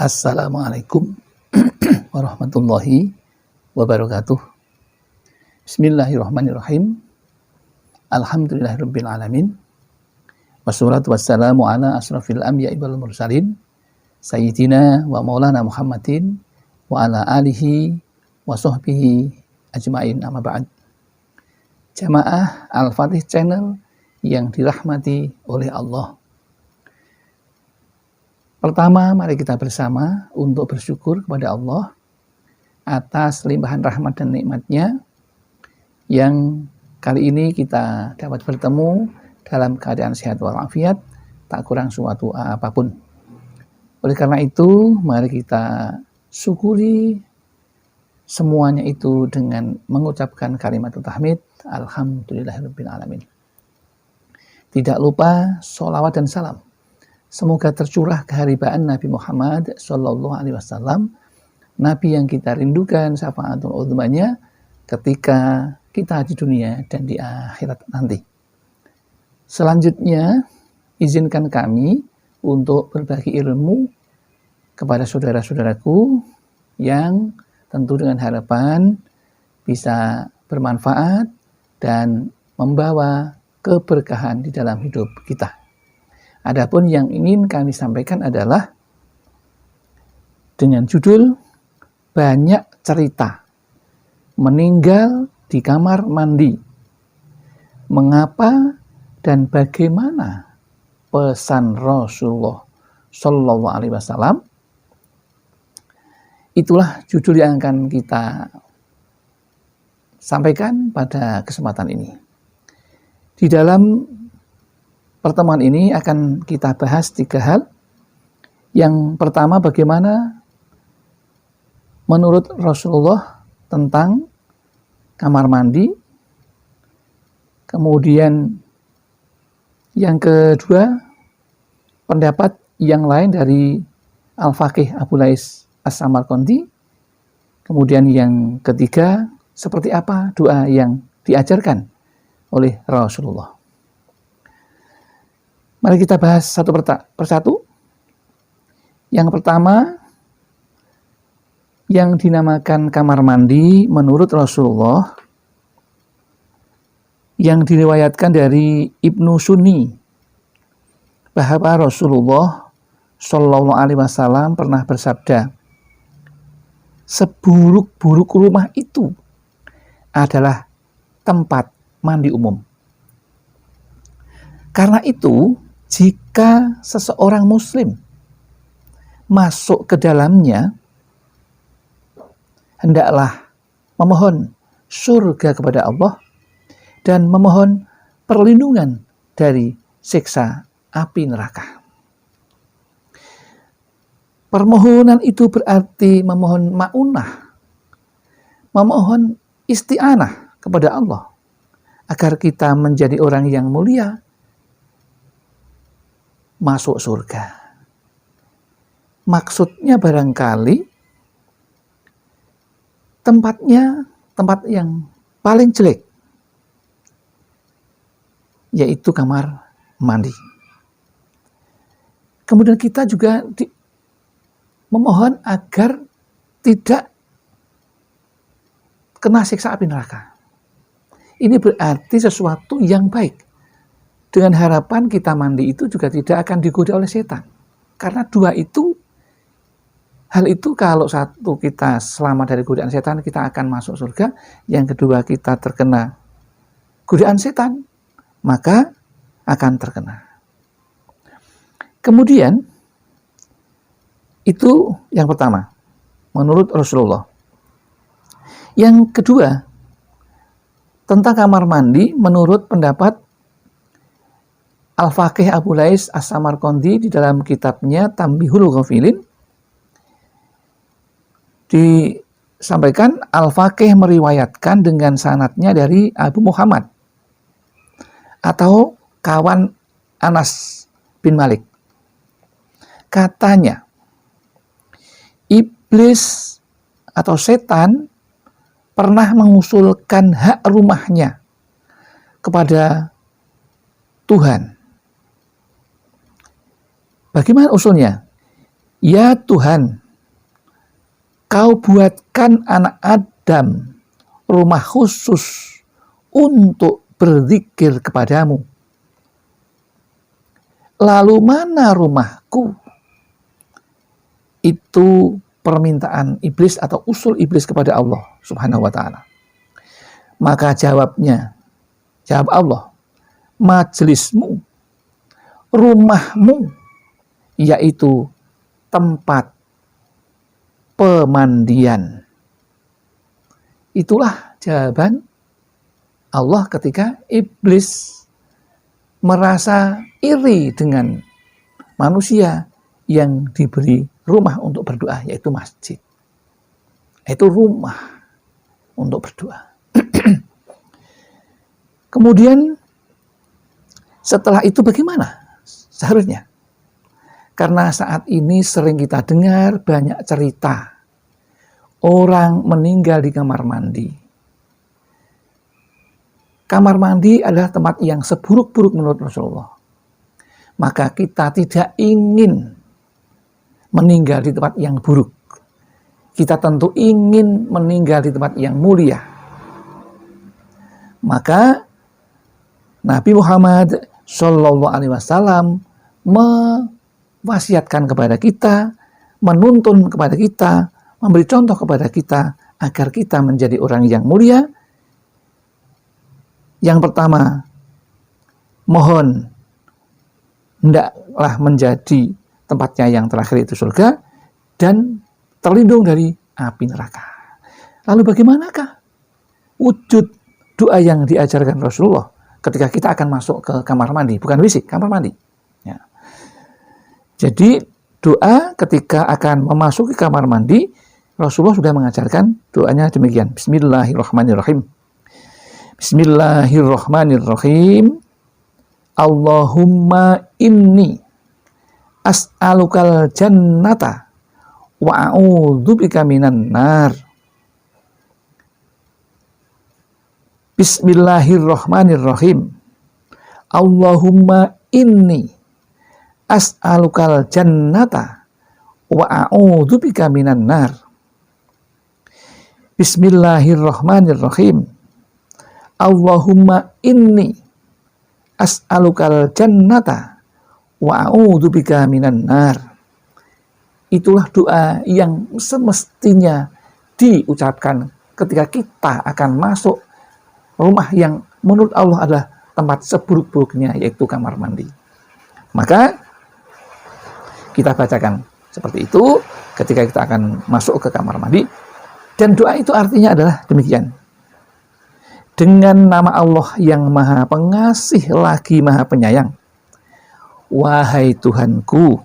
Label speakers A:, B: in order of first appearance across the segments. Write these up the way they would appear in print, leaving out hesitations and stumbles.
A: Assalamualaikum warahmatullahi wabarakatuh. Bismillahirrahmanirrahim. Alhamdulillahirabbil alamin. Wassalatu wassalamu ala asrafil anbiya'i wal mursalin sayyidina wa maulana Muhammadin wa ala alihi wa sahbihi ajmain, amma ba'd. Jamaah Al-Fatih Channel yang dirahmati oleh Allah. Pertama, mari kita bersama untuk bersyukur kepada Allah atas limpahan rahmat dan nikmat-Nya yang kali ini kita dapat bertemu dalam keadaan sehat walafiat, tak kurang suatu apapun. Oleh karena itu, mari kita syukuri semuanya itu dengan mengucapkan kalimat tahmid, alhamdulillahirabbil alamin. Tidak lupa sholawat dan salam semoga tercurah keharibaan Nabi Muhammad SAW, Nabi yang kita rindukan syafaatul uzmanya ketika kita di dunia dan di akhirat nanti. Selanjutnya, izinkan kami untuk berbagi ilmu kepada saudara-saudaraku yang tentu dengan harapan bisa bermanfaat dan membawa keberkahan di dalam hidup kita. Adapun yang ingin kami sampaikan adalah dengan judul banyak cerita meninggal di kamar mandi. Mengapa dan bagaimana pesan Rasulullah Shallallahu Alaihi Wasallam? Itulah judul yang akan kita sampaikan pada kesempatan ini. Di dalam pertemuan ini akan kita bahas 3 hal. Yang pertama, bagaimana menurut Rasulullah tentang kamar mandi. Kemudian yang kedua, pendapat yang lain dari Al-Faqih Abu Lais As-Samarqandi. Kemudian yang ketiga, seperti apa doa yang diajarkan oleh Rasulullah. Mari kita bahas satu persatu. Yang pertama, yang dinamakan kamar mandi menurut Rasulullah, yang diriwayatkan dari Ibnu Sunni, bahwa Rasulullah Shallallahu Alaihi Wasallam pernah bersabda, seburuk-buruk rumah itu adalah tempat mandi umum. Karena itu, jika seseorang muslim masuk ke dalamnya, hendaklah memohon surga kepada Allah dan memohon perlindungan dari siksa api neraka. Permohonan itu berarti memohon ma'unah, memohon isti'anah kepada Allah agar kita menjadi orang yang mulia, masuk surga. Maksudnya barangkali tempat yang paling jelek, yaitu kamar mandi. Kemudian kita juga memohon agar tidak kena siksa api neraka. Ini berarti sesuatu yang baik. Dengan harapan kita mandi itu juga tidak akan digoda oleh setan. Karena hal itu kalau satu kita selamat dari godaan setan, kita akan masuk surga. Yang kedua kita terkena godaan setan, maka akan terkena. Kemudian, itu yang pertama, menurut Rasulullah. Yang kedua, tentang kamar mandi menurut pendapat Al-Faqih Abu Lais As-Samarqandi di dalam kitabnya Tanbihul Ghafilin, disampaikan Al-Faqih meriwayatkan dengan sanadnya dari Abu Muhammad atau kawan Anas bin Malik. Katanya, iblis atau setan pernah mengusulkan hak rumahnya kepada Tuhan. Bagaimana usulnya? Ya Tuhan, Kau buatkan anak Adam rumah khusus untuk berzikir kepadamu. Lalu mana rumahku? Itu permintaan iblis atau usul iblis kepada Allah Subhanahu wa ta'ala. Maka jawab Allah, majelismu, rumahmu, yaitu tempat pemandian. Itulah jawaban Allah ketika iblis merasa iri dengan manusia yang diberi rumah untuk berdoa, yaitu masjid. Itu rumah untuk berdoa. Kemudian setelah itu bagaimana seharusnya? Karena saat ini sering kita dengar banyak cerita orang meninggal di kamar mandi. Kamar mandi adalah tempat yang seburuk-buruk menurut Rasulullah. Maka kita tidak ingin meninggal di tempat yang buruk. Kita tentu ingin meninggal di tempat yang mulia. Maka Nabi Muhammad SAW wasiatkan kepada kita, menuntun kepada kita, memberi contoh kepada kita agar kita menjadi orang yang mulia. Yang pertama, mohon hendaklah menjadi tempatnya yang terakhir itu surga dan terlindung dari api neraka. Lalu bagaimanakah wujud doa yang diajarkan Rasulullah ketika kita akan masuk ke kamar mandi, bukan WC, kamar mandi. Ya. Jadi doa ketika akan memasuki kamar mandi, Rasulullah sudah mengajarkan doanya demikian. Bismillahirrahmanirrahim. Bismillahirrahmanirrahim. Allahumma inni as'alukal jannata wa a'udzubika minan nar. Bismillahirrahmanirrahim. Allahumma inni as'alukal jannata wa a'udzubika minan nar. Bismillahirrahmanirrahim. Allahumma inni as'alukal jannata wa a'udzubika minan nar. Itulah doa yang semestinya diucapkan ketika kita akan masuk rumah yang menurut Allah adalah tempat seburuk-buruknya, yaitu kamar mandi. Maka kita bacakan seperti itu ketika kita akan masuk ke kamar mandi. Dan doa itu artinya adalah demikian. Dengan nama Allah yang Maha Pengasih lagi Maha Penyayang. Wahai Tuhanku,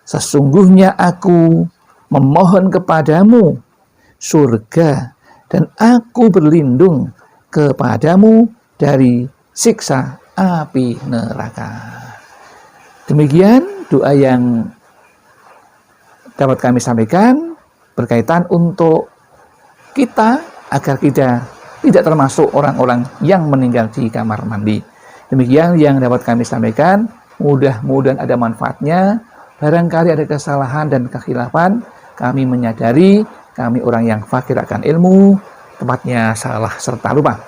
A: sesungguhnya aku memohon kepadamu surga dan aku berlindung kepadamu dari siksa api neraka. Demikian doa yang dapat kami sampaikan berkaitan untuk kita agar kita tidak termasuk orang-orang yang meninggal di kamar mandi. Demikian yang dapat kami sampaikan. Mudah-mudahan ada manfaatnya. Barangkali ada kesalahan dan kekhilafan, kami menyadari kami orang yang fakir akan ilmu, tempatnya salah serta lupa.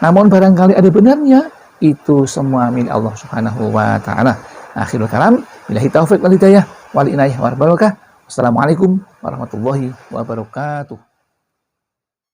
A: Namun barangkali ada benarnya, itu semua milik Allah Subhanahu wa ta'ala. Akhirul kalam, billahi taufiq wal hidayah wal inayah wal barakah. Wassalamualaikum warahmatullahi wabarakatuh.